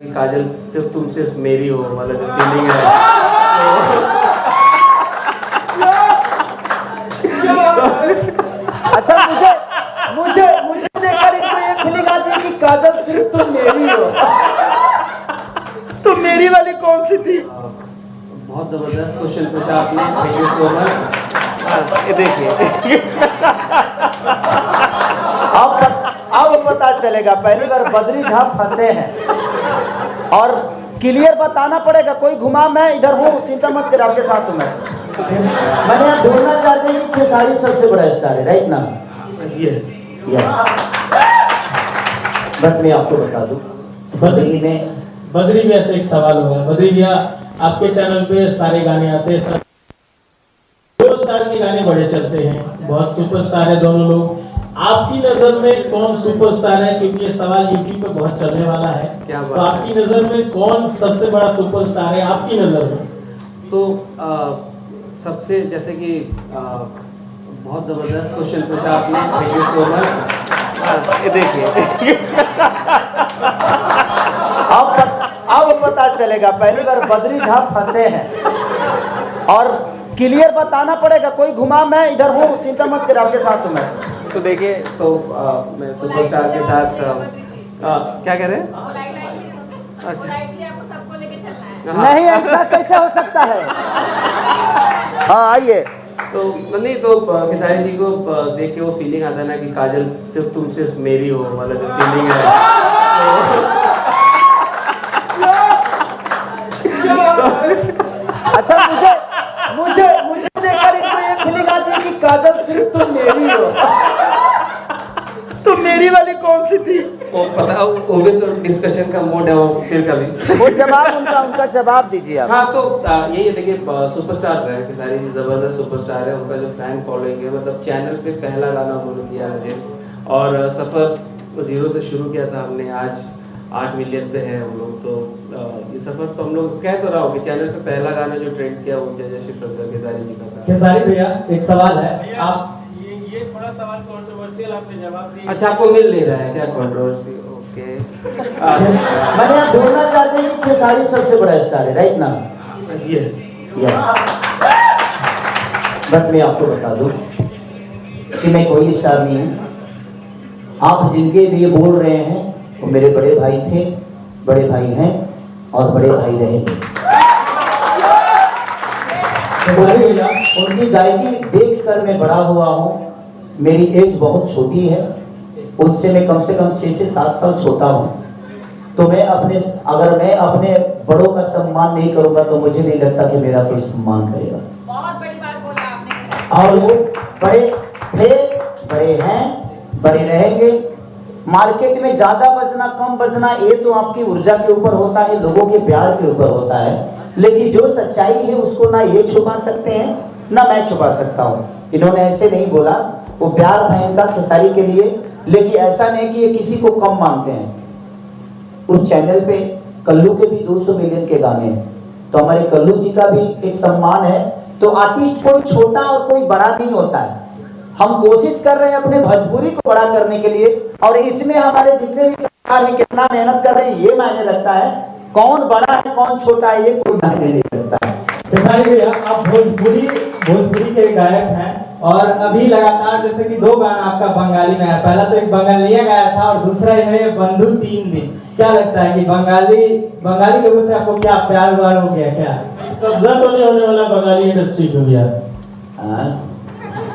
काजल सिर्फ मेरी हो वाला जो फीलिंग है अच्छा मुझे देखकर इनको ये फीलिंग आती है कि काजल सिर्फ तुम मेरी हो। तो मेरी वाली कौन सी थी? बहुत जबरदस्त क्वेश्चन पूछा आपने, थैंक यू सो मच। ये देखिए अब पता चलेगा, पहली बार बद्री झा फंसे हैं और क्लियर बताना पड़ेगा। कोई घुमा, मैं इधर हूँ, चिंता मत कर, आपके साथ हूँ मैं। मैंने यहाँ ढूंढना चाहते हैं कि खेसारी सबसे बड़ा स्टार है, राइट ना? यस बट मैं आपको बता दूं, बद्री भैया से एक सवाल होगा। बद्री भैया, आपके चैनल पे सारे गाने आते हैं, दो स्टार के गाने बड़े चलते हैं, बहुत सुपरस्टार है दोनों लोग। आपकी नजर में कौन सुपरस्टार है? क्योंकि ये सवाल यूट्यूब पे बहुत चलने वाला है। क्या बात तो आपकी नजर में कौन सबसे बड़ा सुपरस्टार है आपकी नजर में? तो सबसे, जैसे कि बहुत जबरदस्त क्वेश्चन पूछा आपने, थैंक यू सो मच। ये देखिए अब पता चलेगा, पहली बार बद्री झा फंसे हैं और क्लियर बताना पड़ेगा। कोई घुमा, मैं इधर हूँ, चिंता मत कर, आपके साथ हूँ मैं। तो देखिए, तो मैं सुपरस्टार के साथ क्या कह रहे हैं? अच्छा, नहीं, ऐसा कैसे हो सकता है? हाँ आइए। तो नहीं, तो खेसारी जी को देख के वो फीलिंग आता है ना कि काजल सिर्फ मेरी हो वाला जो फीलिंग है। अच्छा मुझे देखकर इनको ये फीलिंग आती है कि काजल सिर्फ तुम मेरी हो। तो मेरी वाली कौन सी थी? वो पता, वो भी तो डिस्कशन का मोड है, वो फिर कभी वो जवाब उनका जवाब दीजिए आप। हाँ, तो यही है, देखिए सुपरस्टार है खेसारी जी, जबरदस्त सुपरस्टार है। उनका जो फैन फॉलोइंग है, मतलब चैनल पे पहला गाना उन्होंने दिया मुझे, और सफ़र 0 से शुरू किया था हमने, आज 8 मिलियन पे है हम लोग। तो ये सफ़र तो हम लोग कह तो रहा हूँ कि चैनल पे पहला गाना जो ट्रेंड किया वो जय जय श्री शंकर खेसारी जी का था। खेसारी भैया, एक सवाल है, आप ये थोड़ा सवाल कंट्रोवर्शियल आपने जवाब दिया। अच्छा, आपको मिल नहीं रहा है क्या कंट्रोवर्सी? ओके। मैंने यहाँ ढूंढना चाहते हैं कि खेसारी सबसे बड़ा स्टार है, राइट ना? यस बट मैं आपको बता दूं कि मैं कोई स्टार नहीं हूँ। आप जिनके लिए बोल रहे हैं वो मेरे बड़े भाई थे, बड़े भाई हैं और बड़े भाई रहेंगे। उनकी गायकी देखकर मैं बड़ा हुआ हूँ। मेरी एज बहुत छोटी है, उनसे मैं कम से कम 6 से 7 साल छोटा हूँ। तो अगर मैं अपने बड़ों का सम्मान नहीं करूँगा तो मुझे नहीं लगता कि मेरा कोई सम्मान करेगा। बहुत बड़ी बात बोला आपने। और वो बड़े थे, बड़े हैं, बड़े रहेंगे। मार्केट में ज्यादा बजना कम बजना ये तो आपकी ऊर्जा के ऊपर होता है, लोगों के प्यार के ऊपर होता है, लेकिन जो सच्चाई है उसको ना ये छुपा सकते हैं ना मैं छुपा सकता हूँ। इन्होंने ऐसे नहीं बोला, वो प्यार था इनका खेसारी के लिए, लेकिन ऐसा नहीं कि ये किसी को कम मानते हैं। उस चैनल पे कल्लू के भी 200 मिलियन के गाने हैं, तो हमारे कल्लू जी का भी एक सम्मान है। तो आर्टिस्ट कोई छोटा और कोई बड़ा नहीं होता है। हम कोशिश कर रहे हैं अपने भोजपुरी को बड़ा करने के लिए, और इसमें हमारे जितने भी कलाकार हैं कितना मेहनत कर रहे हैं ये मायने रखता है। कौन बड़ा है कौन छोटा है ये कोई मायने नहीं रखता है। खेसारी भैया, आप भोजपुरी के गायक हैं और अभी लगातार जैसे कि 2 गाना आपका बंगाली में है। पहला तो एक बंगालिया गाया था और दूसरा है बंधु 3 दिन। क्या लगता है कि बंगाली लोगों से आपको क्या प्यार व्यार हो गया? क्या कब्जा तो नहीं होने वाला बंगाली इंडस्ट्री पे भैया?